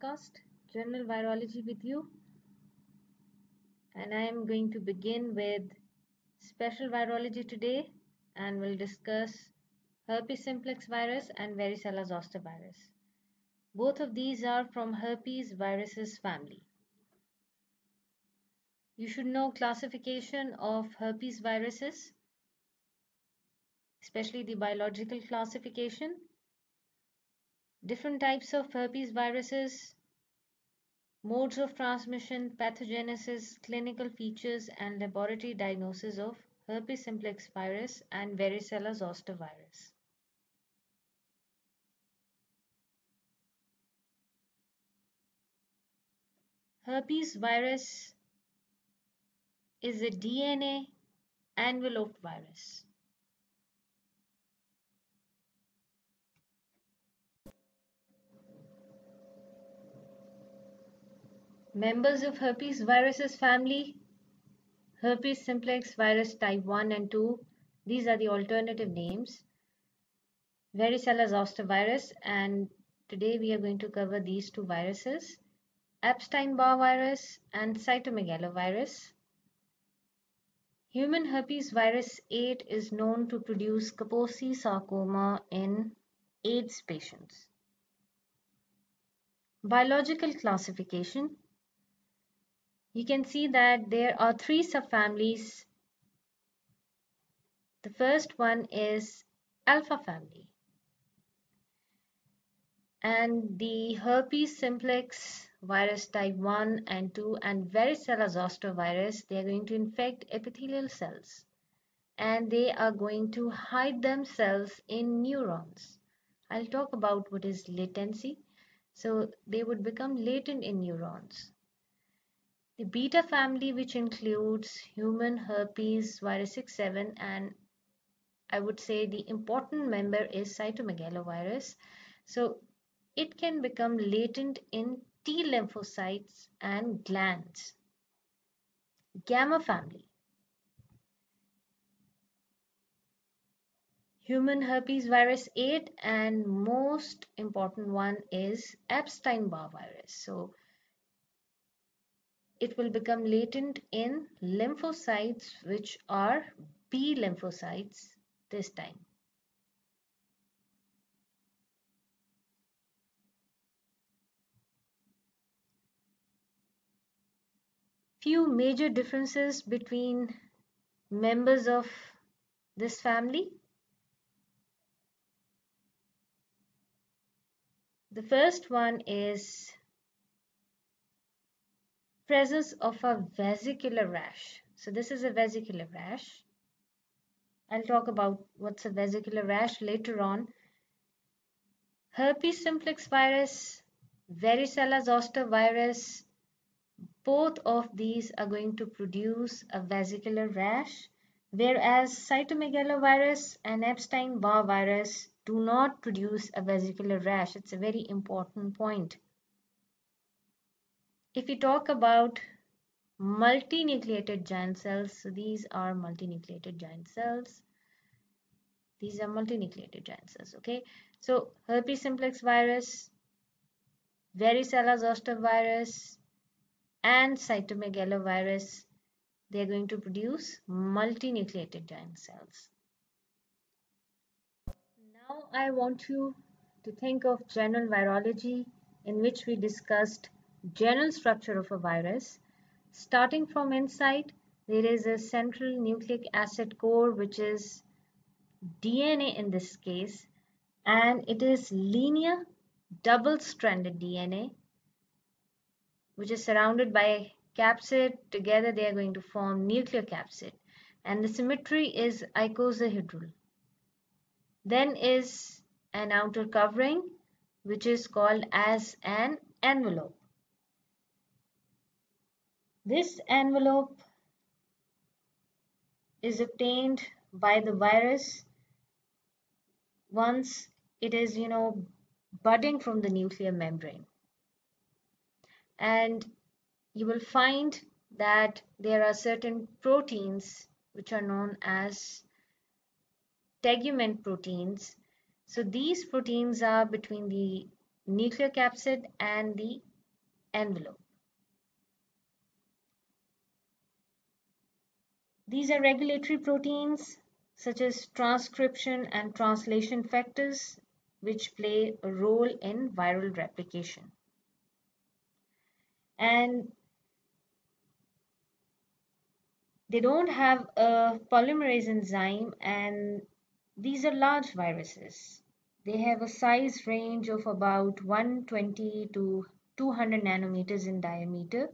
discussed general virology with you, and I am going to begin with special virology today, and we'll discuss herpes simplex virus and varicella zoster virus. Both of these are from herpes viruses family. You should know classification of herpes viruses, especially the biological classification, different types of herpes viruses, modes of transmission, pathogenesis, clinical features, and laboratory diagnosis of herpes simplex virus and varicella zoster virus. Herpes virus is a DNA enveloped virus. Members of herpes viruses family: herpes simplex virus type 1 and 2. These are the alternative names. Varicella zoster virus, and today we are going to cover these two viruses: Epstein-Barr virus and cytomegalovirus. Human herpes virus 8 is known to produce Kaposi sarcoma in AIDS patients. Biological classification. You can see that there are three subfamilies. The first one is alpha family, and the herpes simplex virus type 1 and 2 and varicella zoster virus, they are going to infect epithelial cells, and they are going to hide themselves in neurons. I'll talk about what is latency. So they would become latent in neurons. The beta family, which includes human herpes virus 6-7, and I would say the important member is cytomegalovirus. So it can become latent in T lymphocytes and glands. Gamma family. Human herpes virus 8, and most important one is Epstein-Barr virus. So it will become latent in lymphocytes, which are B lymphocytes this time. Few major differences between members of this family. The first one is presence of a vesicular rash. So this is a vesicular rash. I'll talk about what's a vesicular rash later on. Herpes simplex virus, varicella zoster virus, both of these are going to produce a vesicular rash, whereas cytomegalovirus and Epstein-Barr virus do not produce a vesicular rash. It's a very important point. If we talk about multinucleated giant cells, so these are multinucleated giant cells. These are multinucleated giant cells, okay? So herpes simplex virus, varicella zoster virus, and cytomegalovirus, they are going to produce multinucleated giant cells. Now I want you to think of general virology, in which we discussed general structure of a virus. Starting from inside, there is a central nucleic acid core, which is DNA in this case, and it is linear double-stranded DNA, which is surrounded by capsid. Together they are going to form nucleocapsid, and the symmetry is icosahedral. Then is an outer covering, which is called as an envelope. This envelope is obtained by the virus once it is, budding from the nuclear membrane. And you will find that there are certain proteins which are known as tegument proteins. So these proteins are between the nucleocapsid and the envelope. These are regulatory proteins such as transcription and translation factors, which play a role in viral replication. And they don't have a polymerase enzyme, and these are large viruses. They have a size range of about 120 to 200 nanometers in diameter,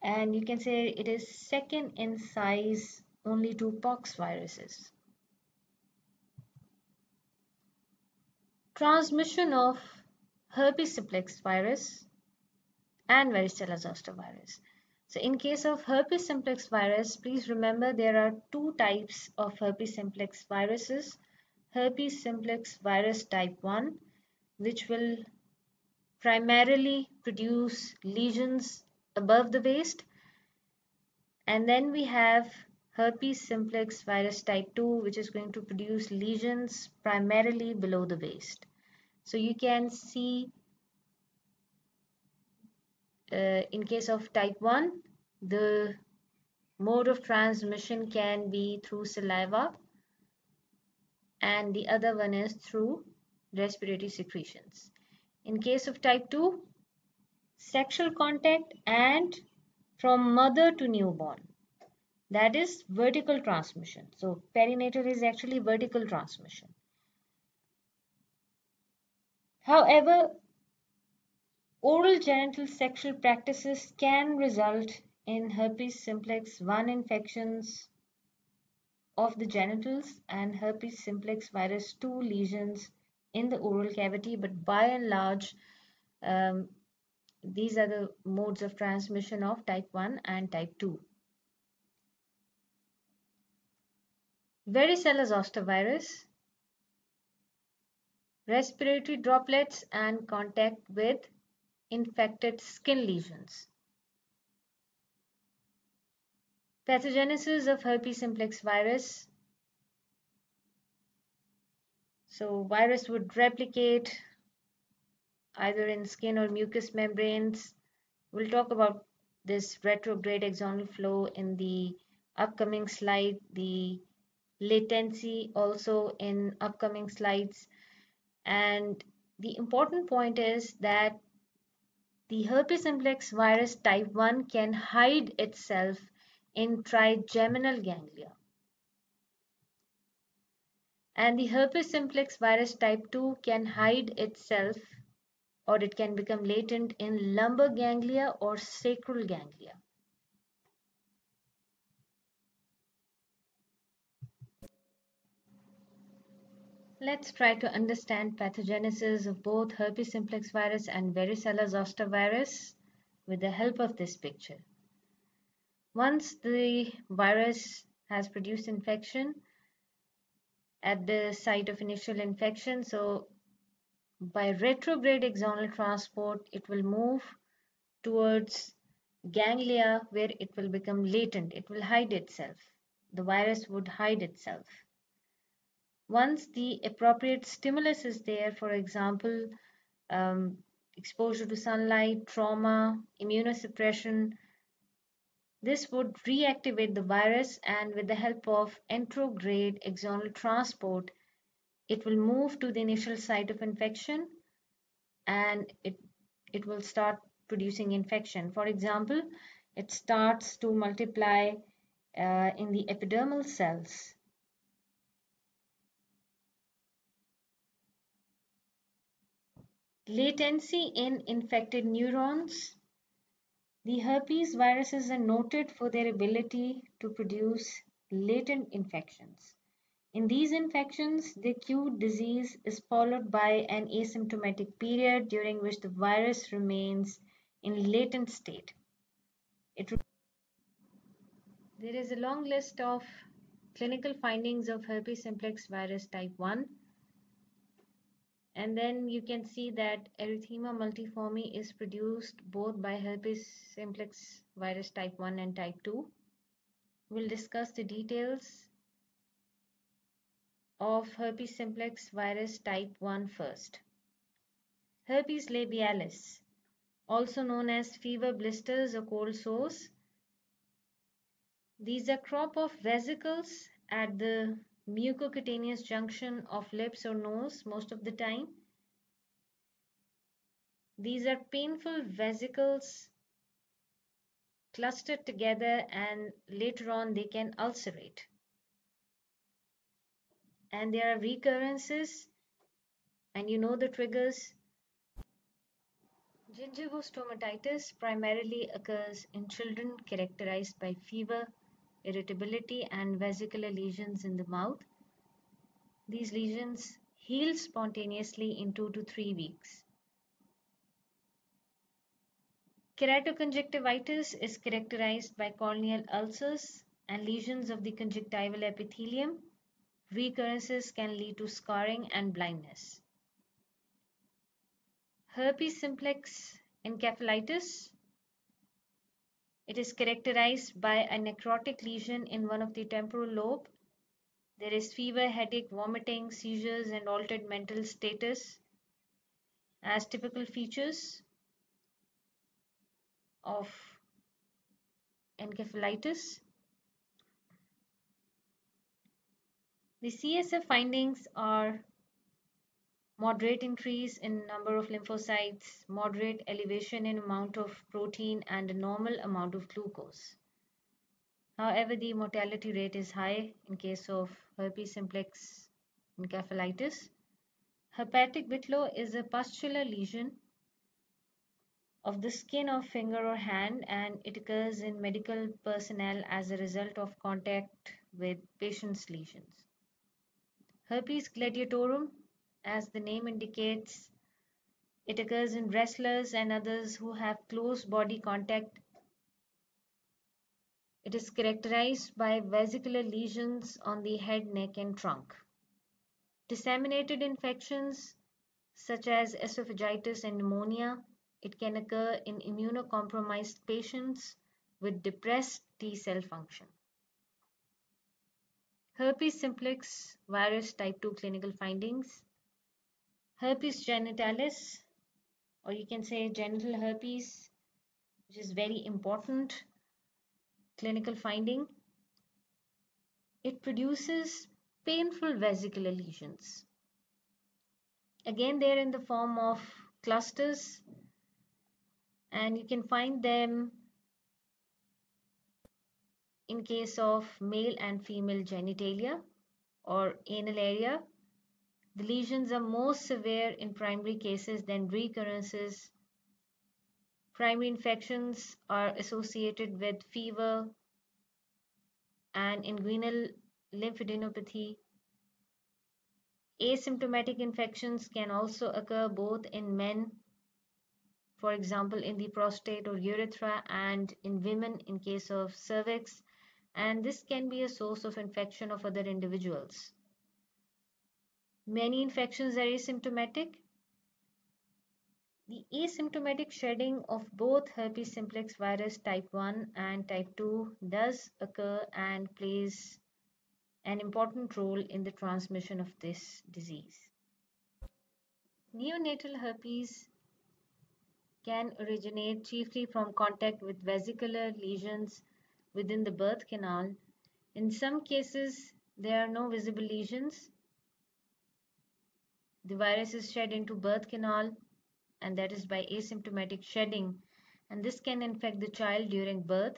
and you can say it is second in size only to pox viruses. Transmission of herpes simplex virus and varicella zoster virus. So in case of herpes simplex virus, please remember there are two types of herpes simplex viruses. Herpes simplex virus type 1, which will primarily produce lesions above the waist. And then we have herpes simplex virus type 2, which is going to produce lesions primarily below the waist. So you can see in case of type 1, the mode of transmission can be through saliva, and the other one is through respiratory secretions. In case of type 2, sexual contact and from mother to newborn. That is vertical transmission. So perinatal is actually vertical transmission. However, oral genital sexual practices can result in herpes simplex 1 infections of the genitals and herpes simplex virus 2 lesions in the oral cavity, but by and large, these are the modes of transmission of type 1 and type 2. Varicella zoster virus, respiratory droplets and contact with infected skin lesions. Pathogenesis of herpes simplex virus. So virus would replicate either in skin or mucous membranes. We'll talk about this retrograde axonal flow in the upcoming slide, the latency also in upcoming slides. And the important point is that the herpes simplex virus type 1 can hide itself in trigeminal ganglia. And the herpes simplex virus type 2 can hide itself, or it can become latent in lumbar ganglia or sacral ganglia. Let's try to understand pathogenesis of both herpes simplex virus and varicella zoster virus with the help of this picture. Once the virus has produced infection at the site of initial infection, so by retrograde axonal transport, it will move towards ganglia where it will become latent. It will hide itself. The virus would hide itself. Once the appropriate stimulus is there, for example, exposure to sunlight, trauma, immunosuppression, this would reactivate the virus, and with the help of anterograde axonal transport, it will move to the initial site of infection and it will start producing infection. For example, it starts to multiply in the epidermal cells. Latency in infected neurons. The herpes viruses are noted for their ability to produce latent infections. In these infections, the acute disease is followed by an asymptomatic period during which the virus remains in latent state. There is a long list of clinical findings of herpes simplex virus type 1. And then you can see that Erythema multiforme is produced both by herpes simplex virus type 1 and type 2. We'll discuss the details of herpes simplex virus type 1 first. Herpes labialis. also known as fever blisters or cold sores. These are crop of vesicles at the mucocutaneous junction of lips or nose most of the time. These are painful vesicles clustered together, and later on they can ulcerate. And there are recurrences, and you know the triggers. Gingivostomatitis primarily occurs in children, characterized by fever, irritability, and vesicular lesions in the mouth. These lesions heal spontaneously in 2 to 3 weeks. Keratoconjunctivitis is characterized by corneal ulcers and lesions of the conjunctival epithelium. Recurrences can lead to scarring and blindness. Herpes simplex encephalitis. It is characterized by a necrotic lesion in one of the temporal lobe. There is fever, headache, vomiting, seizures, and altered mental status as typical features of encephalitis. The CSF findings are moderate increase in number of lymphocytes, moderate elevation in amount of protein, and a normal amount of glucose. However, the mortality rate is high in case of herpes simplex encephalitis. Hepatic whitlow is a pustular lesion of the skin of finger or hand, and it occurs in medical personnel as a result of contact with patient's lesions. Herpes gladiatorum, as the name indicates, it occurs in wrestlers and others who have close body contact. It is characterized by vesicular lesions on the head, neck, and trunk. Disseminated infections such as esophagitis and pneumonia, it can occur in immunocompromised patients with depressed T cell function. Herpes simplex virus type 2 clinical findings. Herpes genitalis, or you can say genital herpes, which is very important clinical finding. It produces painful vesicular lesions. Again, they're in the form of clusters, and you can find them in case of male and female genitalia or anal area. The lesions are more severe in primary cases than recurrences. Primary infections are associated with fever and inguinal lymphadenopathy. Asymptomatic infections can also occur both in men, for example in the prostate or urethra, and in women in case of cervix, and this can be a source of infection of other individuals. Many infections are asymptomatic. The asymptomatic shedding of both herpes simplex virus type 1 and type 2 does occur and plays an important role in the transmission of this disease. Neonatal herpes can originate chiefly from contact with vesicular lesions within the birth canal. In some cases, there are no visible lesions. The virus is shed into birth canal, and that is by asymptomatic shedding, and this can infect the child during birth.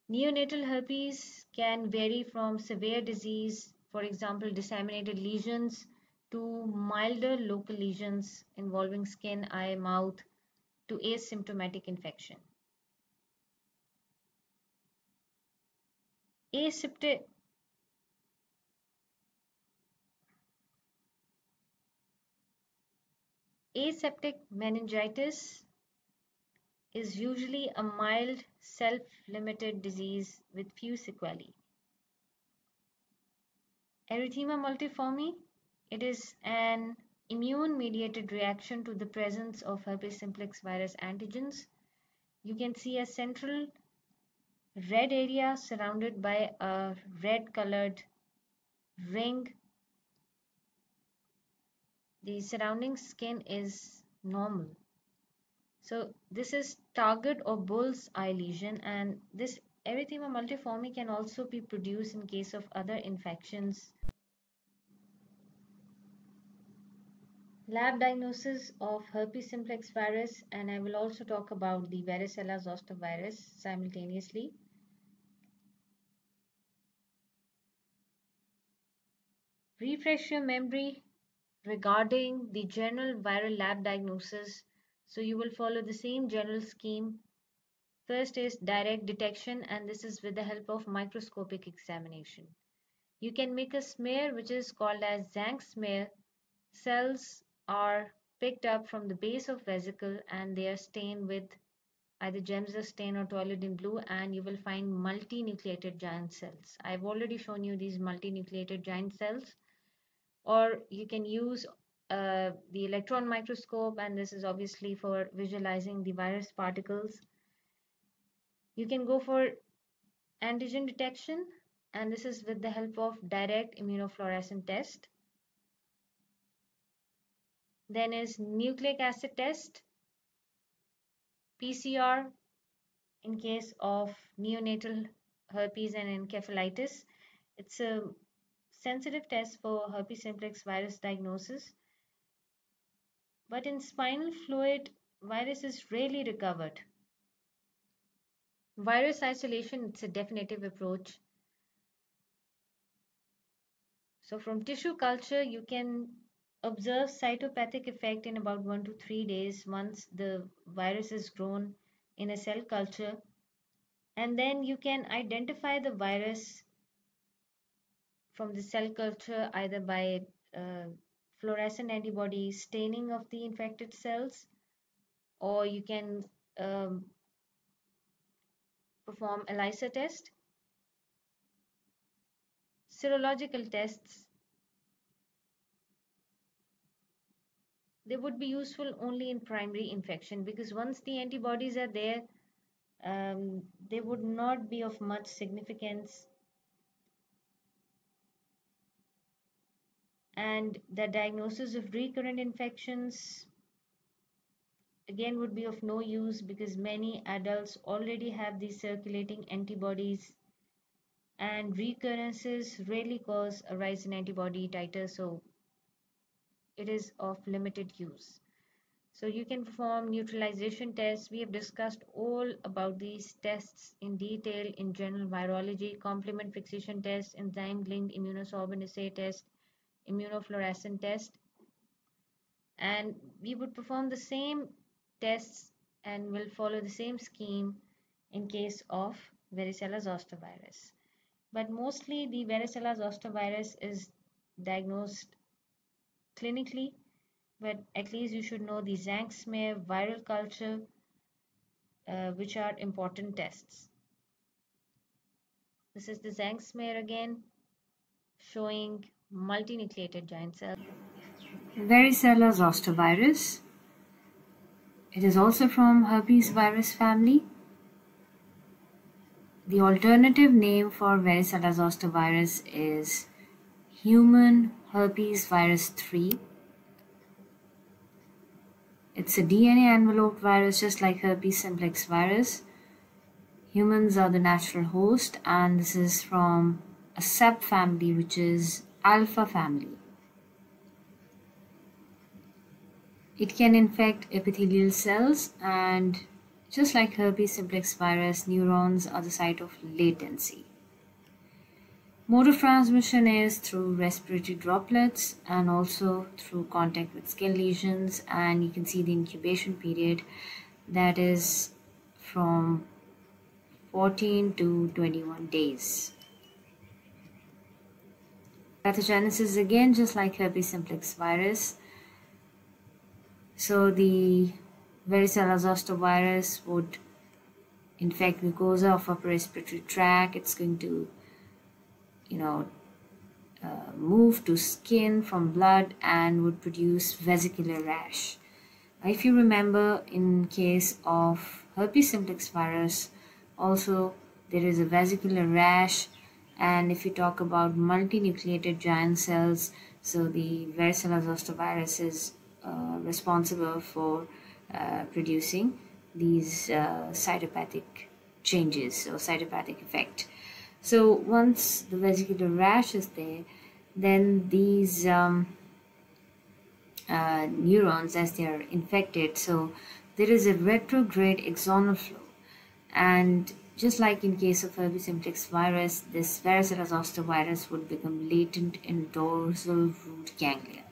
Neonatal herpes can vary from severe disease, for example disseminated lesions, to milder local lesions involving skin, eye, mouth, to asymptomatic infection. Aseptic meningitis is usually a mild, self-limited disease with few sequelae. Erythema multiforme, it is an immune-mediated reaction to the presence of herpes simplex virus antigens. You can see a central red area surrounded by a red-colored ring. The surrounding skin is normal. So this is target or bull's eye lesion, and this erythema multiforme can also be produced in case of other infections. Lab diagnosis of herpes simplex virus, and I will also talk about the varicella zoster virus simultaneously. Refresh your memory regarding the general viral lab diagnosis. So you will follow the same general scheme. First is direct detection, and this is with the help of microscopic examination. You can make a smear which is called as TZANCK smear. Cells are picked up from the base of vesicle and they are stained with either Gemser stain or toilet blue, and you will find multinucleated giant cells. I've already shown you these multinucleated giant cells. Or you can use the electron microscope, and this is obviously for visualizing the virus particles. You can go for antigen detection, and this is with the help of direct immunofluorescent test. Then is nucleic acid test, PCR in case of neonatal herpes and encephalitis. It's a sensitive test for herpes simplex virus diagnosis. But in spinal fluid, virus is rarely recovered. Virus isolation, it's a definitive approach. So from tissue culture, you can observe cytopathic effect in about 1 to 3 days once the virus is grown in a cell culture. And then you can identify the virus from the cell culture either by fluorescent antibody staining of the infected cells, or you can perform ELISA test. Serological tests, they would be useful only in primary infection, because once the antibodies are there, they would not be of much significance, and the diagnosis of recurrent infections again would be of no use, because many adults already have these circulating antibodies, and recurrences rarely cause a rise in antibody titer, so it is of limited use. So you can perform neutralization tests. We have discussed all about these tests in detail in general virology: complement fixation test, enzyme-linked immunosorbent assay test, immunofluorescent test. And we would perform the same tests and will follow the same scheme in case of varicella zoster virus. But mostly the varicella zoster virus is diagnosed clinically, but at least you should know the TZANCK smear, viral culture, which are important tests. This is the TZANCK smear again, showing multinucleated giant cells. Varicella zoster virus. It is also from herpes virus family. The alternative name for varicella zoster virus is human herpes virus 3. It's a DNA enveloped virus just like herpes simplex virus. Humans are the natural host, and this is from a subfamily which is alpha family. It can infect epithelial cells, and just like herpes simplex virus, neurons are the site of latency. Mode of transmission is through respiratory droplets and also through contact with skin lesions, and you can see the incubation period, that is from 14 to 21 days. Pathogenesis again just like herpes simplex virus. So the varicella zoster virus would infect mucosa of upper respiratory tract. It's going to move to skin from blood and would produce vesicular rash. If you remember, in case of herpes simplex virus also there is a vesicular rash, and if you talk about multinucleated giant cells, so the varicella zoster virus is responsible for producing these cytopathic changes or cytopathic effect. So once the vesicular rash is there, then these neurons, as they are infected, so there is a retrograde axonal flow, and just like in case of herpes simplex virus, this varicella zoster virus would become latent in dorsal root ganglia.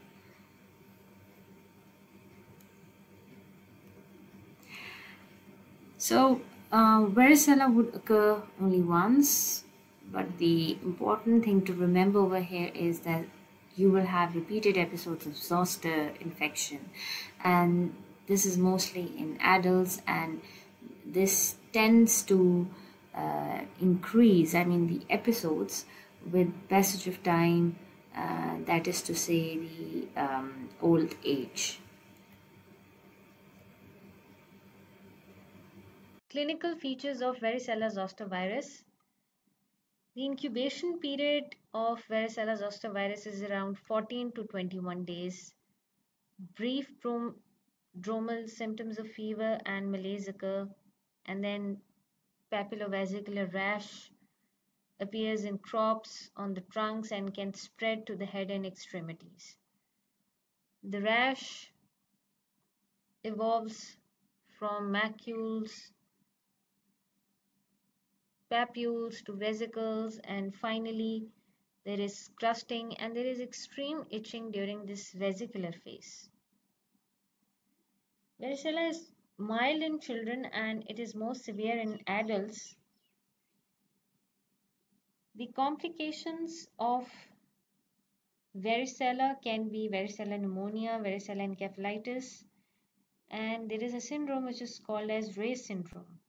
So varicella would occur only once, but the important thing to remember over here is that you will have repeated episodes of zoster infection, and this is mostly in adults, and this tends to increase, the episodes with passage of time, that is to say the old age. Clinical features of varicella zoster virus. The incubation period of varicella zoster virus is around 14 to 21 days. Brief prodromal symptoms of fever and malaise occur, and then papillovesicular rash appears in crops on the trunks and can spread to the head and extremities. The rash evolves from macules, papules to vesicles, and finally there is crusting and there is extreme itching during this vesicular phase. Varicella is mild in children and it is more severe in adults. The complications of varicella can be varicella pneumonia, varicella encephalitis, and there is a syndrome which is called as Ray's syndrome.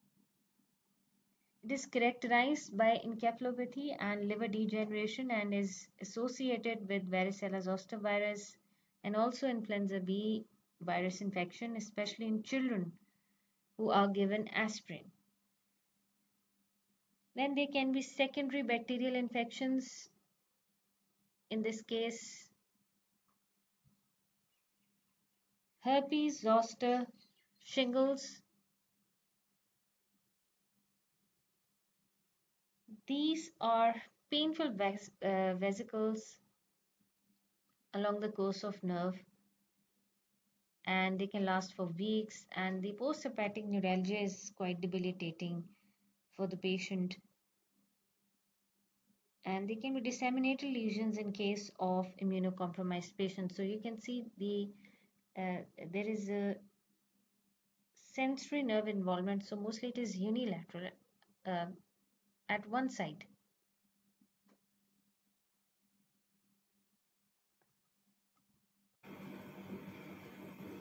It is characterized by encephalopathy and liver degeneration and is associated with varicella zoster virus and also influenza B virus infection, especially in children who are given aspirin. Then there can be secondary bacterial infections. In this case, herpes zoster, shingles. These are painful vesicles along the course of nerve, and they can last for weeks, and the post-hepatic neuralgia is quite debilitating for the patient, and they can be disseminated lesions in case of immunocompromised patients. So you can see there is a sensory nerve involvement, so mostly it is unilateral at one side.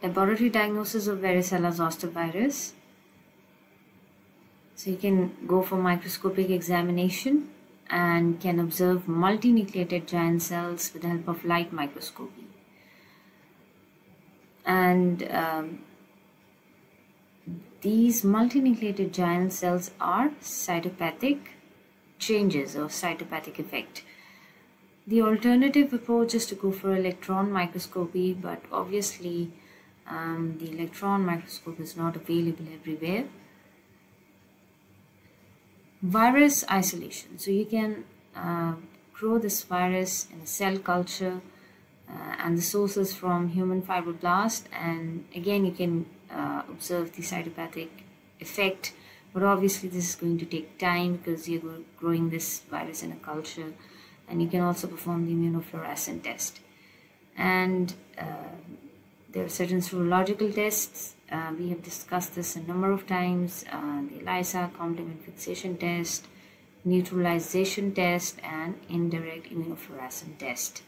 Laboratory diagnosis of varicella zoster virus. So you can go for microscopic examination and can observe multinucleated giant cells with the help of light microscopy. And these multinucleated giant cells are cytopathic changes or cytopathic effect. The alternative approach is to go for electron microscopy, but obviously the electron microscope is not available everywhere. Virus isolation. So you can grow this virus in a cell culture, and the source is from human fibroblast, and again you can observe the cytopathic effect, but obviously this is going to take time because you're growing this virus in a culture, and you can also perform the immunofluorescent test. And there are certain serological tests. We have discussed this a number of times, the ELISA, complement fixation test, neutralization test, and indirect immunofluorescent test.